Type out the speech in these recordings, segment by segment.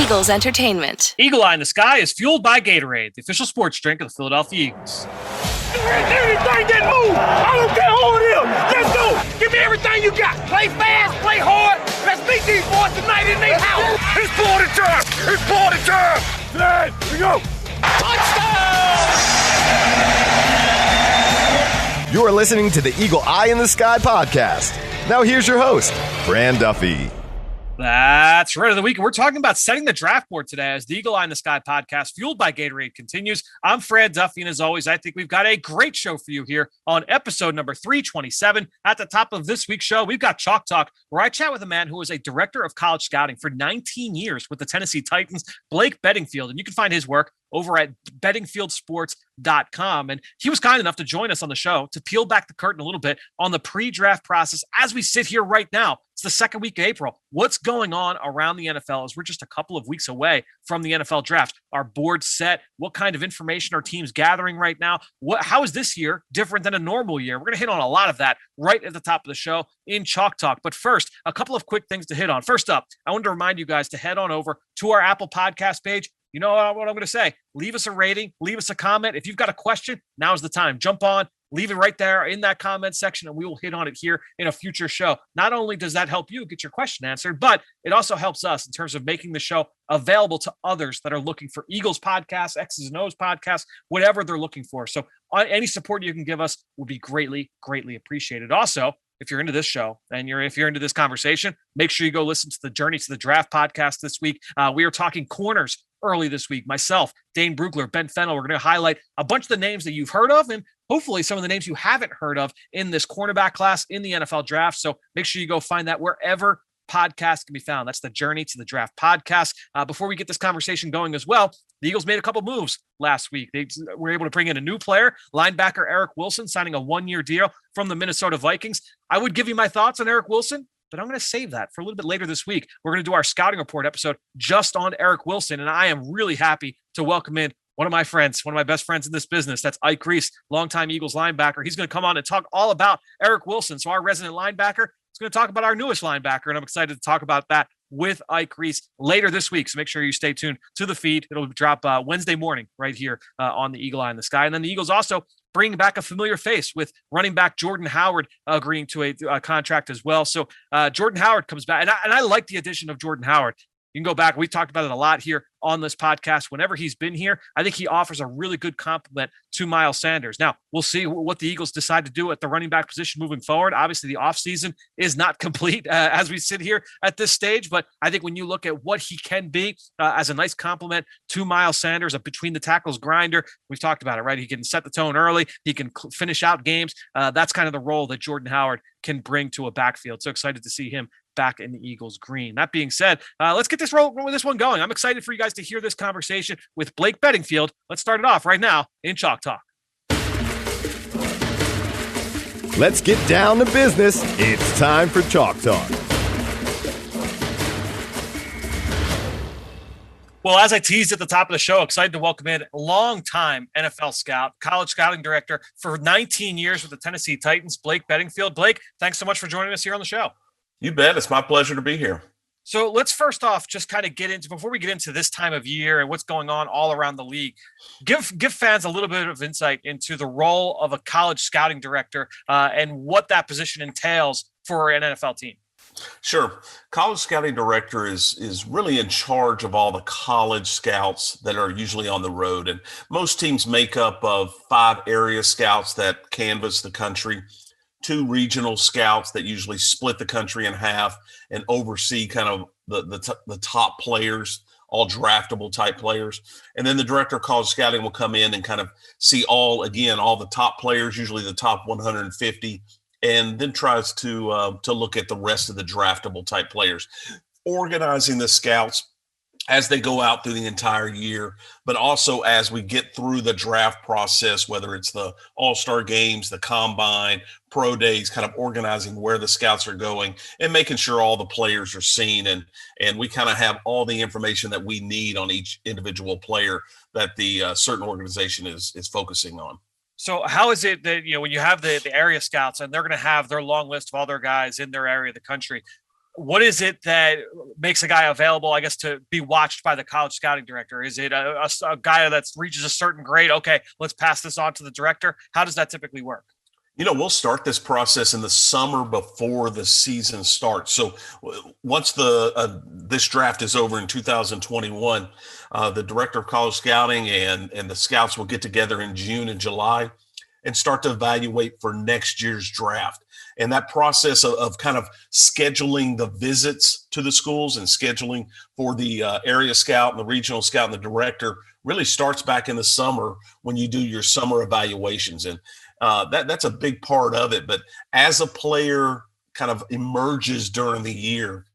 Eagles Entertainment. Eagle Eye in the Sky is fueled by Gatorade, the official sports drink of the Philadelphia Eagles. Anything that move, I don't care who it is. Let's go. Give me everything you got. Play fast, play hard. Let's meet these boys tonight in their house. It's party time. It's party time. Flag, here we go. Touchdown! You are listening to the Eagle Eye in the Sky podcast. Now here's your host, Fran Duffy. That's right of the week. And we're talking about setting the draft board today as the Eagle Eye in the Sky podcast, fueled by Gatorade, continues. I'm Fran Duffy, and as always, I think we've got a great show for you here on episode number 327. At the top of this week's show, we've got Chalk Talk, where I chat with a man who was a director of college scouting for 19 years with the Tennessee Titans, Blake Beddingfield. And you can find his work over at beddingfieldsports.com. And he was kind enough to join us on the show to peel back the curtain a little bit on the pre-draft process as we sit here right now. It's the second week of April. What's going on around the NFL as we're just a couple of weeks away from the NFL draft? Our board set? What kind of information are teams gathering right now? How is this year different than a normal year? We're going to hit on a lot of that right at the top of the show in Chalk Talk. But first, a couple of quick things to hit on. First up, I wanted to remind you guys to head on over to our Apple Podcast page. You know what I'm going to say? Leave us a rating, leave us a comment. If you've got a question, now's the time. Jump on, leave it right there in that comment section, and we will hit on it here in a future show. Not only does that help you get your question answered, but it also helps us in terms of making the show available to others that are looking for Eagles podcasts, X's and O's podcasts, whatever they're looking for. So any support you can give us would be greatly, greatly appreciated. Also, if you're into this show and if you're into this conversation, make sure you go listen to the Journey to the Draft podcast this week. We are talking corners early this week. Myself, Dane Brugler, Ben Fennell, we're going to highlight a bunch of the names that you've heard of and hopefully some of the names you haven't heard of in this cornerback class in the NFL draft. So make sure you go find that wherever podcasts can be found. That's the Journey to the Draft podcast. Before we get this conversation going as well, the Eagles made a couple moves last week. They were able to bring in a new player, linebacker Eric Wilson, signing a one-year deal from the Minnesota Vikings. I would give you my thoughts on Eric Wilson, but I'm going to save that for a little bit later this week. We're going to do our scouting report episode just on Eric Wilson, and I am really happy to welcome in one of my friends, one of my best friends in this business. That's Ike Reese, longtime Eagles linebacker. He's going to come on and talk all about Eric Wilson. So our resident linebacker is going to talk about our newest linebacker, and I'm excited to talk about that with Ike Reese later this week. So make sure you stay tuned to the feed. It'll drop Wednesday morning right here on the Eagle Eye in the Sky. And then the Eagles also bringing back a familiar face with running back Jordan Howard agreeing to a contract as well. So Jordan Howard comes back, and I like the addition of Jordan Howard. You can go back. We talked about it a lot here on this podcast. Whenever he's been here, I think he offers a really good complement to Miles Sanders. Now, we'll see what the Eagles decide to do at the running back position moving forward. Obviously, the offseason is not complete as we sit here at this stage, but I think when you look at what he can be as a nice complement to Miles Sanders, a between the tackles grinder, we've talked about it, right? He can set the tone early. He can finish out games. That's kind of the role that Jordan Howard can bring to a backfield. So excited to see him back in the Eagles green. That being said, let's get this one going. I'm excited for you guys to hear this conversation with Blake Beddingfield. Let's start it off right now in Chalk Talk. Let's get down to business. It's time for Chalk Talk. Well, as I teased at the top of the show, excited to welcome in longtime NFL scout, college scouting director for 19 years with the Tennessee Titans, Blake Beddingfield. Blake, thanks so much for joining us here on the show. You bet. It's my pleasure to be here. So let's first off just kind of before we get into this time of year and what's going on all around the league, give fans a little bit of insight into the role of a college scouting director and what that position entails for an NFL team. Sure. College scouting director is really in charge of all the college scouts that are usually on the road. And most teams make up of 5 area scouts that canvass the country, 2 regional scouts that usually split the country in half and oversee kind of the top players, all draftable type players. And then the director of college scouting will come in and kind of see all the top players, usually the top 150, and then tries to look at the rest of the draftable type players, organizing the scouts as they go out through the entire year, but also as we get through the draft process, whether it's the all-star games, the combine, pro days, kind of organizing where the scouts are going and making sure all the players are seen. And we kind of have all the information that we need on each individual player that the certain organization is focusing on. So how is it that, when you have the area scouts and they're going to have their long list of all their guys in their area of the country, What is it that makes a guy available, I guess, to be watched by the college scouting director? Is it a guy that reaches a certain grade? Okay, let's pass this on to the director. How does that typically work? We'll start this process in the summer before the season starts. So once this draft is over in 2021, the director of college scouting and the scouts will get together in June and July and start to evaluate for next year's draft. And that process of kind of scheduling the visits to the schools and scheduling for the area scout and the regional scout and the director really starts back in the summer when you do your summer evaluations. And that's a big part of it. But as a player kind of emerges during the year,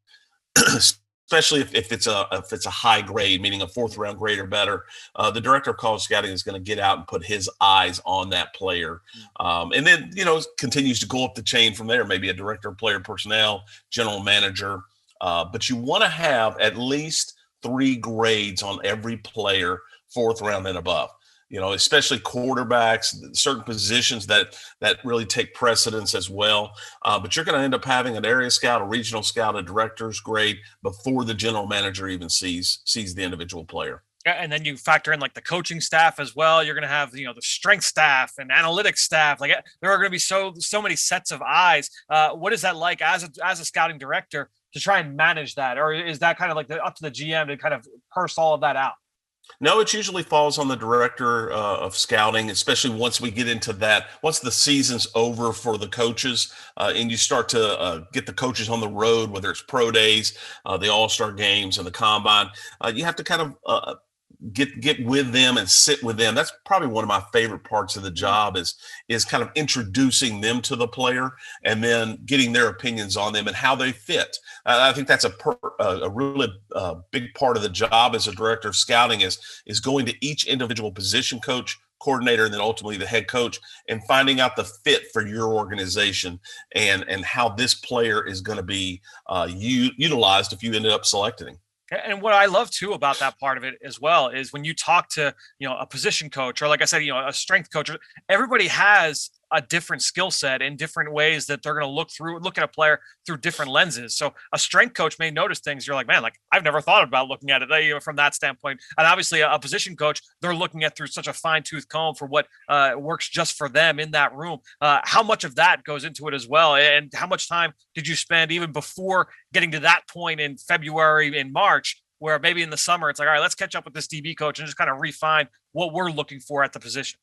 especially if it's a high grade, meaning a 4th round grade or better, the director of college scouting is going to get out and put his eyes on that player. And then, continues to go up the chain from there, maybe a director of player personnel, general manager. But you want to have at least 3 grades on every player, 4th round and above. Especially quarterbacks, certain positions that really take precedence as well. But you're going to end up having an area scout, a regional scout, a director's grade before the general manager even sees the individual player. And then you factor in like the coaching staff as well. You're going to have, the strength staff and analytics staff. Like there are going to be so many sets of eyes. What is that like as a scouting director to try and manage that? Or is that kind of like up to the GM to kind of purse all of that out? No, it usually falls on the director of scouting, especially once we get into that. Once the season's over for the coaches and you start to get the coaches on the road, whether it's pro days, the all-star games and the combine, you have to kind of get with them and sit with them. That's probably one of my favorite parts of the job is kind of introducing them to the player and then getting their opinions on them and how they fit. I think that's a really big part of the job as a director of scouting is going to each individual position coach, coordinator, and then ultimately the head coach and finding out the fit for your organization and how this player is going to be utilized if you ended up selecting him. And what I love too about that part of it as well is when you talk to, a position coach or like I said, a strength coach, everybody has a different skill set in different ways that they're going to look at a player through different lenses. So a strength coach may notice things. You're like, man, like I've never thought about looking at it from that standpoint. And obviously a position coach, they're looking at through such a fine tooth comb for what works just for them in that room. How much of that goes into it as well? And how much time did you spend even before getting to that point in February, in March, where maybe in the summer, it's like, all right, let's catch up with this DB coach and just kind of refine what we're looking for at the position?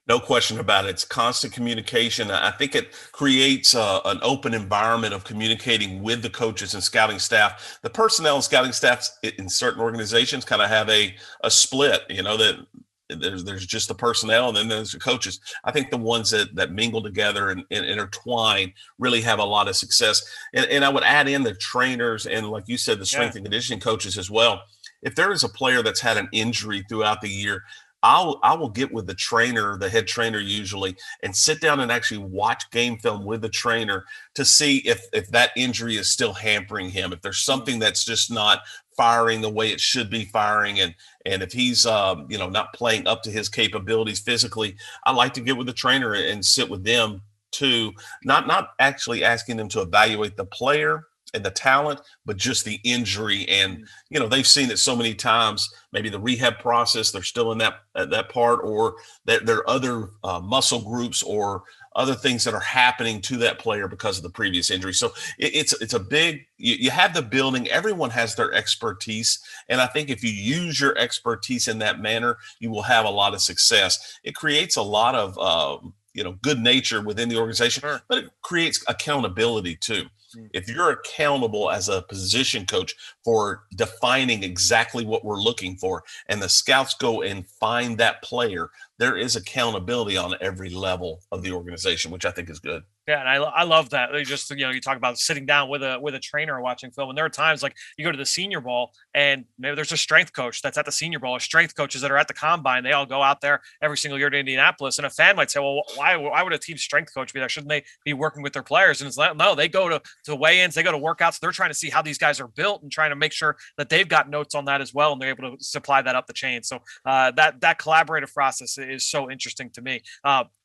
No question about it. It's constant communication. I think it creates an open environment of communicating with the coaches and scouting staff. The personnel and scouting staffs in certain organizations kind of have a split, that there's just the personnel and then there's the coaches. I think the ones that mingle together and intertwine really have a lot of success. And I would add in the trainers and, like you said, the strength and conditioning coaches as well. If there is a player that's had an injury throughout the year, I will get with the trainer, the head trainer usually, and sit down and actually watch game film with the trainer to see if that injury is still hampering him, if there's something that's just not firing the way it should be firing, and if he's not playing up to his capabilities physically. I like to get with the trainer and sit with them too, not actually asking them to evaluate the player and the talent, but just the injury. And, they've seen it so many times, maybe the rehab process, they're still in that part, or there are other muscle groups or other things that are happening to that player because of the previous injury. So it's a big, you have the building, everyone has their expertise. And I think if you use your expertise in that manner, you will have a lot of success. It creates a lot of, good nature within the organization, sure, but it creates accountability too. If you're accountable as a position coach for defining exactly what we're looking for, and the scouts go and find that player, there is accountability on every level of the organization, which I think is good. Yeah, and I love that. They just, you talk about sitting down with a trainer watching film, and there are times like you go to the Senior Bowl and maybe there's a strength coach that's at the Senior Bowl, or strength coaches that are at the Combine. They all go out there every single year to Indianapolis, and a fan might say, well, why would a team strength coach be there? Shouldn't they be working with their players? And it's like, no, they go to weigh-ins, they go to workouts. They're trying to see how these guys are built and trying to make sure that they've got notes on that as well, and they're able to supply that up the chain. So that collaborative process is so interesting to me.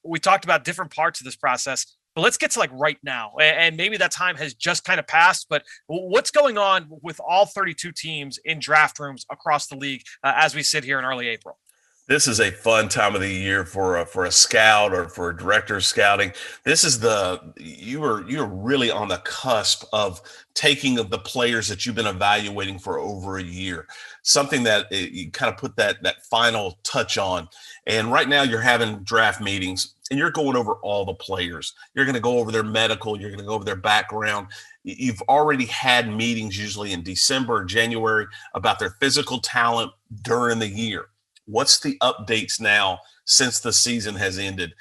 We talked about different parts of this process. But let's get to like right now. And maybe that time has just kind of passed, but what's going on with all 32 teams in draft rooms across the league as we sit here in early April? This is a fun time of the year for a scout or for a director of scouting. This is you're really on the cusp of taking of the players that you've been evaluating for over a year, something that you kind of put that final touch on. And right now you're having draft meetings and you're going over all the players. You're going to go over their medical. You're going to go over their background. You've already had meetings usually in December or January about their physical talent during the year. What's the updates now since the season has ended?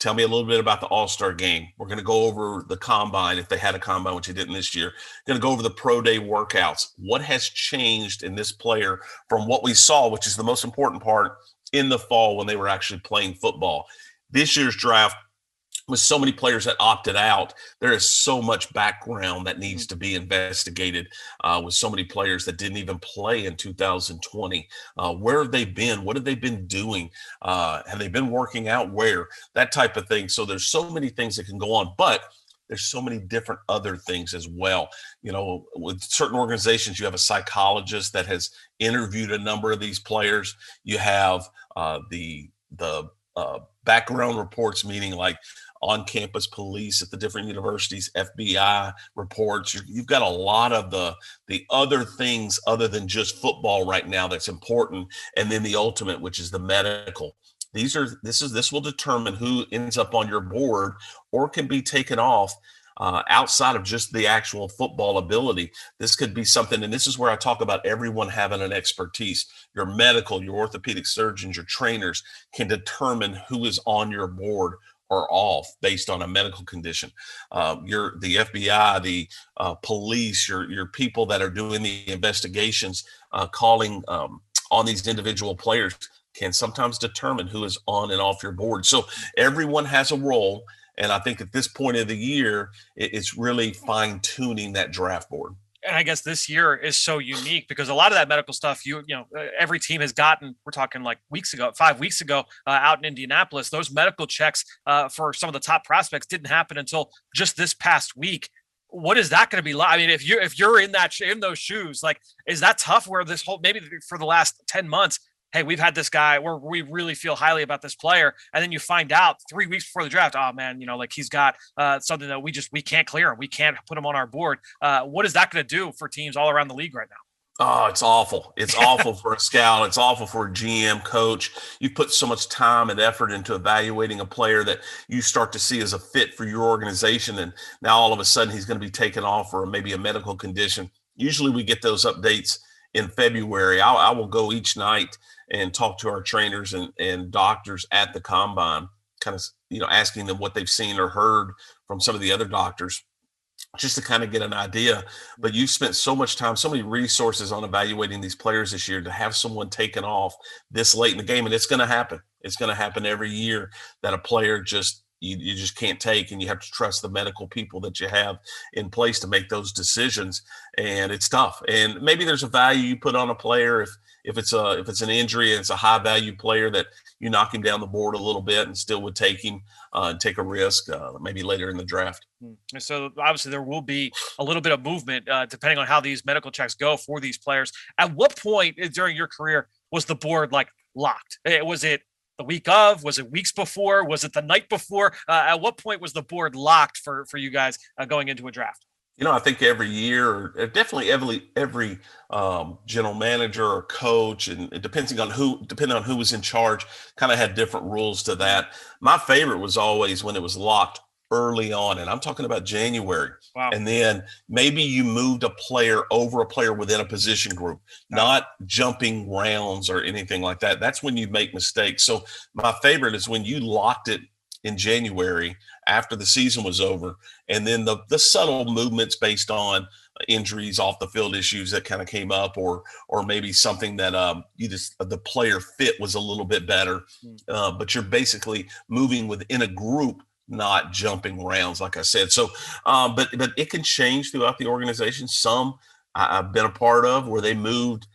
Tell me a little bit about the All-Star game. We're going to go over the combine, if they had a combine, which they didn't this year. Going to go over the pro day workouts. What has changed in this player from what we saw, which is the most important part, in the fall when they were actually playing football? This year's draft, with so many players that opted out, there is so much background that needs to be investigated with so many players that didn't even play in 2020. Where have they been? What have they been doing? Have they been working out? Where? That type of thing. So there's so many things that can go on, but there's so many different other things as well. You know, with certain organizations, you have a psychologist that has interviewed a number of these players. You have the background reports, meaning like on-campus police at the different universities, FBI reports. You've got a lot of the other things other than just football right now that's important, and then the ultimate, which is the medical. This will determine who ends up on your board or can be taken off outside of just the actual football ability. This could be something, and this is where I talk about everyone having an expertise. Your medical, your orthopedic surgeons, your trainers can determine who is on your board or off based on a medical condition. The FBI, the police, your people that are doing the investigations, calling on these individual players can sometimes determine who is on and off your board. So everyone has a role. And I think at this point of the year, it's really fine tuning that draft board. And I guess this year is so unique because a lot of that medical stuff, every team has gotten, we're talking like 5 weeks ago out in Indianapolis, those medical checks for some of the top prospects didn't happen until just this past week. What is that going to be like? I mean, if you're in those shoes, like, is that tough where this whole, maybe for the last 10 months, hey, we've had this guy where we really feel highly about this player. And then you find out 3 weeks before the draft, oh man, like he's got something that we can't clear him. We can't put him on our board. What is that going to do for teams all around the league right now? Oh, it's awful. It's awful for a scout. It's awful for a GM, coach. You put so much time and effort into evaluating a player that you start to see as a fit for your organization. And now all of a sudden he's going to be taken off for maybe a medical condition. Usually we get those updates in February. I will go each night and talk to our trainers and doctors at the combine, kind of, asking them what they've seen or heard from some of the other doctors, just to kind of get an idea. But you've spent so much time, so many resources on evaluating these players this year, to have someone taken off this late in the game. And it's going to happen. It's going to happen every year that a player you just can't take, and you have to trust the medical people that you have in place to make those decisions. And it's tough. And maybe there's a value you put on a player if it's an injury and it's a high value player that you knock him down the board a little bit and still would take him and take a risk maybe later in the draft. So obviously there will be a little bit of movement depending on how these medical checks go for these players. At what point during your career was the board like locked? Was it the week of? Was it weeks before? Was it the night before? At what point was the board locked for you guys going into a draft? I think every year, or definitely every general manager or coach, and depending on who was in charge, kind of had different rules to that. My favorite was always when it was locked early on, and I'm talking about January. Wow. And then maybe you moved a player within a position group, not jumping rounds or anything like that. That's when you make mistakes. So my favorite is when you locked it in January after the season was over, and then the subtle movements based on injuries, off the field issues that kind of came up, or maybe something that the player fit was a little bit better, but you're basically moving within a group, not jumping rounds, like I said. So, but it can change throughout the organization. Some I've been a part of where they moved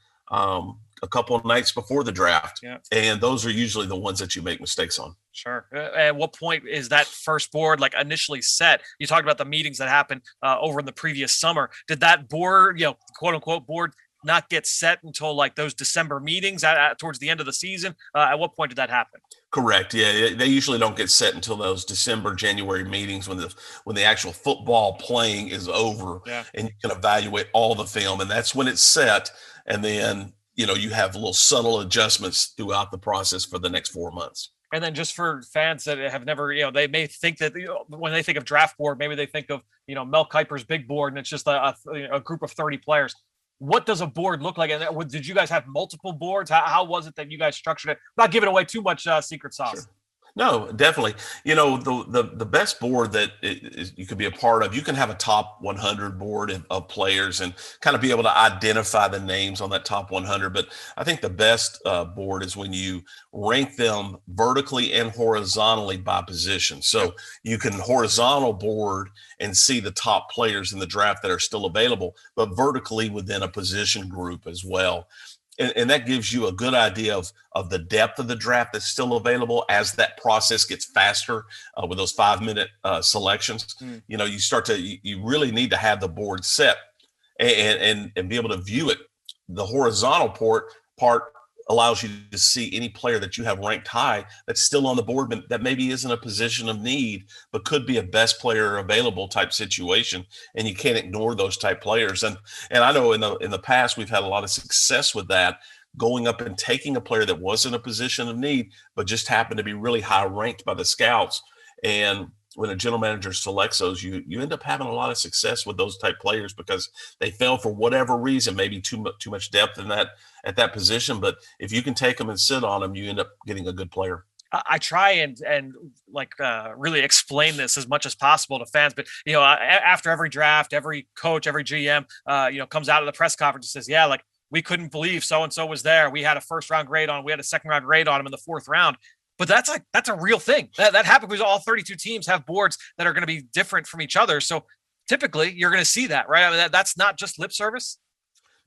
a couple of nights before the draft. Yeah. And those are usually the ones that you make mistakes on. Sure. At what point is that first board like initially set? You talked about the meetings that happened over in the previous summer. Did that board, quote unquote board, not get set until like those December meetings towards the end of the season? At what point did that happen? Correct. Yeah, they usually don't get set until those December, January meetings when the actual football playing is over, and you can evaluate all the film, and that's when it's set. And then you have little subtle adjustments throughout the process for the next 4 months. And then just for fans that have never, they may think that when they think of draft board, maybe they think of Mel Kiper's big board, and it's just a group of 30 players. What does a board look like? And did you guys have multiple boards? How was it that you guys structured it? Not giving away too much secret sauce. Sure. No, definitely. The best board that you could be a part of, you can have a top 100 board of players and kind of be able to identify the names on that top 100. But I think the best board is when you rank them vertically and horizontally by position. So you can horizontal board and see the top players in the draft that are still available, but vertically within a position group as well. And that gives you a good idea of the depth of the draft that's still available as that process gets faster with those 5-minute selections. You really need to have the board set and be able to view it. The horizontal part allows you to see any player that you have ranked high that's still on the board, but that maybe isn't a position of need, but could be a best player available type situation. And you can't ignore those type players. And I know in the past, we've had a lot of success with that, going up and taking a player that wasn't a position of need, but just happened to be really high ranked by the scouts. And when a general manager selects those, you end up having a lot of success with those type players because they fell for whatever reason, maybe too much depth in that at that position. But if you can take them and sit on them, you end up getting a good player. I try and really explain this as much as possible to fans, but after every draft, every coach, every GM, comes out of the press conference and says, we couldn't believe so and so was there. We had a first round grade on, we had a second round grade on him in the 4th round. But that's a real thing that happens because all 32 teams have boards that are going to be different from each other. So typically you're going to see that, right? I mean, that's not just lip service.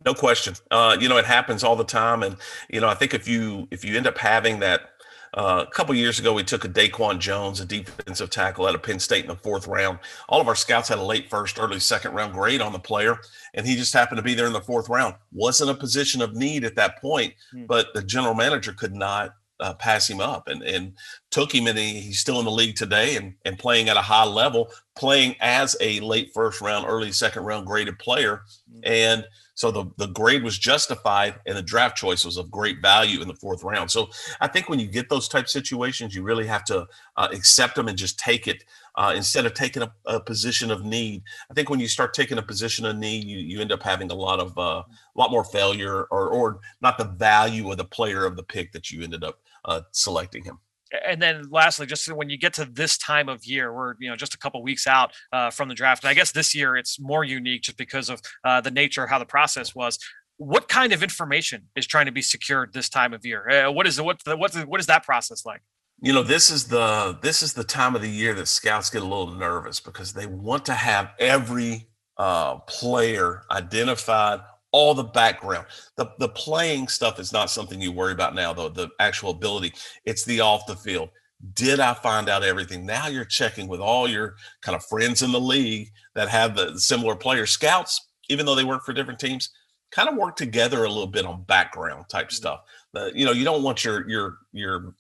No question. It happens all the time. And, I think if you end up having that, a couple of years ago, we took a Daquan Jones, a defensive tackle out of Penn State in the 4th round. All of our scouts had a late first, early second round grade on the player, and he just happened to be there in the 4th round. Wasn't a position of need at that point, but the general manager could not pass him up and took him, and he's still in the league today and playing at a high level, playing as a late first round, early second round graded player. And so the grade was justified and the draft choice was of great value in the 4th round. So I think when you get those type situations, you really have to accept them and just take it instead of taking a position of need. I think when you start taking a position of need, you end up having a lot more failure or not the value of the player of the pick that you ended up selecting him. And then lastly, just when you get to this time of year, we're just a couple weeks out from the draft. And I guess this year it's more unique just because of the nature of how the process was. What kind of information is trying to be secured this time of year? What is that process like? This is the time of the year that scouts get a little nervous because they want to have every player identified, all the background. The playing stuff is not something you worry about now, though. The actual ability, it's the off the field. Did I find out everything? Now you're checking with all your kind of friends in the league that have the similar players. Scouts, even though they work for different teams, kind of work together a little bit on background type stuff. You don't want your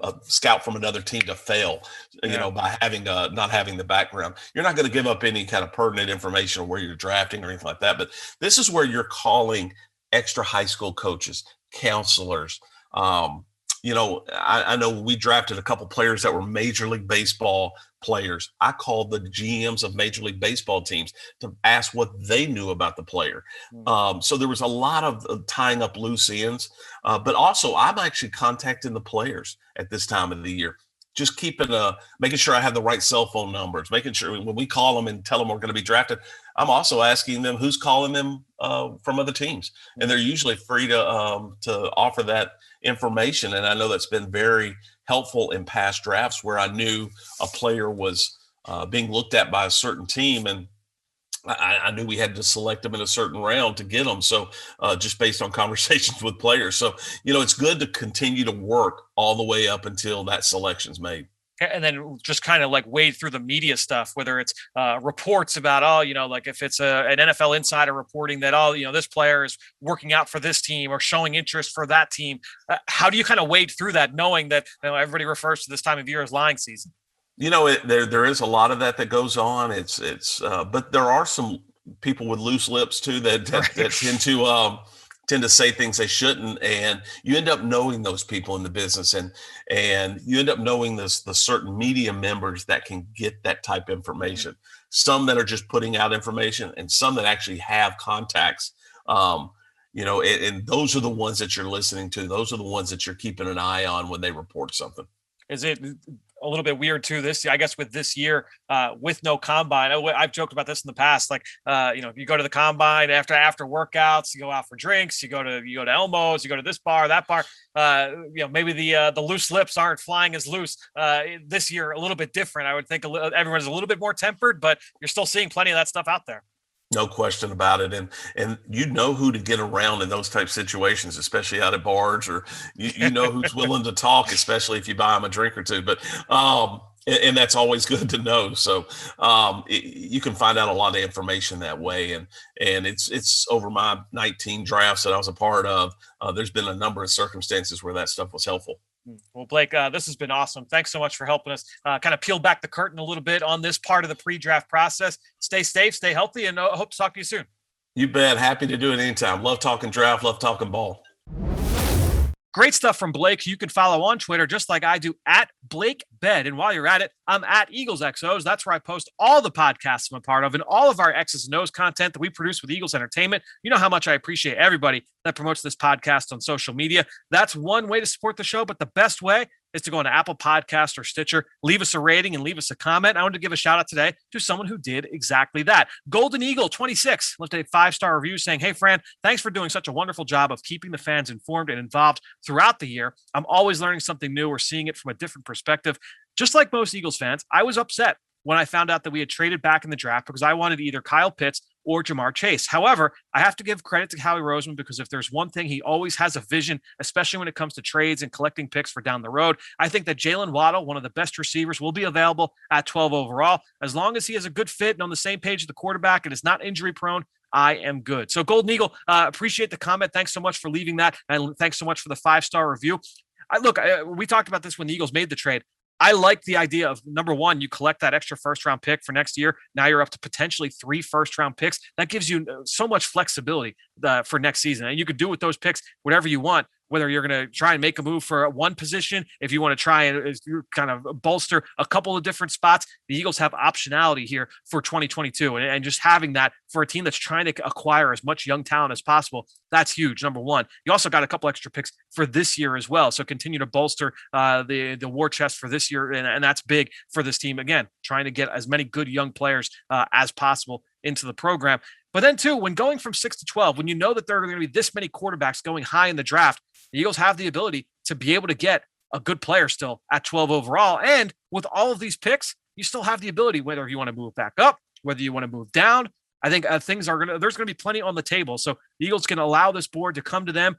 a scout from another team to fail, by having not having the background. You're not going to give up any kind of pertinent information on where you're drafting or anything like that. But this is where you're calling extra high school coaches, counselors. I know we drafted a couple players that were Major League Baseball players. I called the GMs of Major League Baseball teams to ask what they knew about the player. So there was a lot of tying up loose ends, but also I'm actually contacting the players at this time of the year. Just making sure I have the right cell phone numbers, making sure when we call them and tell them we're going to be drafted, I'm also asking them who's calling them from other teams. And they're usually free to offer that information. And I know that's been very helpful in past drafts where I knew a player was being looked at by a certain team. And I knew we had to select them in a certain round to get them. So just based on conversations with players. So, it's good to continue to work all the way up until that selection's made. And then just kind of like wade through the media stuff, whether it's reports about, like if it's an NFL insider reporting that, this player is working out for this team or showing interest for that team. How do you kind of wade through that, knowing that everybody refers to this time of year as lying season? There is a lot of that goes on. But there are some people with loose lips too that tend to say things they shouldn't, and you end up knowing those people in the business, and you end up knowing the certain media members that can get that type of information. Some that are just putting out information, and some that actually have contacts. And those are the ones that you're listening to. Those are the ones that you're keeping an eye on when they report something. Is it a little bit weird too I guess with this year with no combine? I've joked about this in the past, like you go to the combine after workouts, you go out for drinks, you go to Elmo's, you go to this bar, that bar, maybe the loose lips aren't flying as loose this year. A little bit different. I would think everyone's a little bit more tempered, but you're still seeing plenty of that stuff out there. No question about it. And you know who to get around in those type of situations, especially out at bars, or you know who's willing to talk, especially if you buy them a drink or two. But and that's always good to know. So you can find out a lot of information that way. And it's over my 19 drafts that I was a part of. There's been a number of circumstances where that stuff was helpful. Well, Blake, this has been awesome. Thanks so much for helping us kind of peel back the curtain a little bit on this part of the pre-draft process. Stay safe, stay healthy, and hope to talk to you soon. You bet. Happy to do it anytime. Love talking draft, love talking ball. Great stuff from Blake, who you can follow on Twitter, just like I do, at Blake Bed. And while you're at it, I'm at Eagles XOs. That's where I post all the podcasts I'm a part of and all of our X's and O's content that we produce with Eagles Entertainment. You know how much I appreciate everybody that promotes this podcast on social media. That's one way to support the show, but the best way is to go on Apple Podcast or Stitcher, leave us a rating and leave us a comment. I want to give a shout out today to someone who did exactly that. Golden Eagle 26 left a 5-star review saying, "Hey, Fran, thanks for doing such a wonderful job of keeping the fans informed and involved throughout the year. I'm always learning something new or seeing it from a different perspective. Just like most Eagles fans, I was upset when I found out that we had traded back in the draft because I wanted either Kyle Pitts or Jamar Chase. However, I have to give credit to Howie Roseman because if there's one thing, he always has a vision, especially when it comes to trades and collecting picks for down the road. I think that Jalen Waddle, one of the best receivers, will be available at 12 overall. As long as he has a good fit and on the same page with the quarterback and is not injury prone, I am good." So Golden Eagle, appreciate the comment. Thanks so much for leaving that. And thanks so much for the 5-star review. We talked about this when the Eagles made the trade. I like the idea of, number one, you collect that extra first-round pick for next year. Now you're up to potentially 3 first-round picks. That gives you so much flexibility for next season. And you could do with those picks whatever you want, whether you're going to try and make a move for one position, if you want to try and kind of bolster a couple of different spots. The Eagles have optionality here for 2022. And just having that for a team that's trying to acquire as much young talent as possible, that's huge, number one. You also got a couple extra picks for this year as well. So continue to bolster the war chest for this year. And that's big for this team. Again, trying to get as many good young players as possible into the program. But then, too, when going from 6 to 12, when you know that there are going to be this many quarterbacks going high in the draft, the Eagles have the ability to be able to get a good player still at 12 overall. And with all of these picks, you still have the ability, whether you want to move back up, whether you want to move down. I think there's going to be plenty on the table. So the Eagles can allow this board to come to them,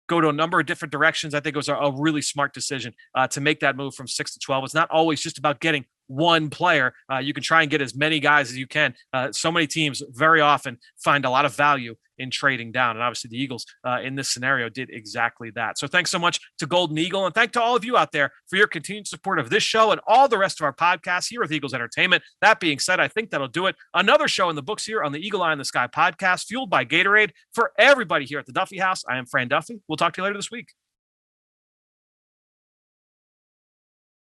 go to a number of different directions. I think it was a really smart decision to make that move from 6 to 12. It's not always just about getting one player. You can try and get as many guys as you can. So many teams very often find a lot of value in trading down. And obviously the Eagles in this scenario did exactly that. So thanks so much to Golden Eagle, and thank to all of you out there for your continued support of this show and all the rest of our podcasts here with Eagles Entertainment. That being said, I think that'll do it. Another show in the books here on the Eagle Eye in the Sky podcast, fueled by Gatorade. For everybody here at the Duffy House, I am Fran Duffy. We'll talk to you later this week.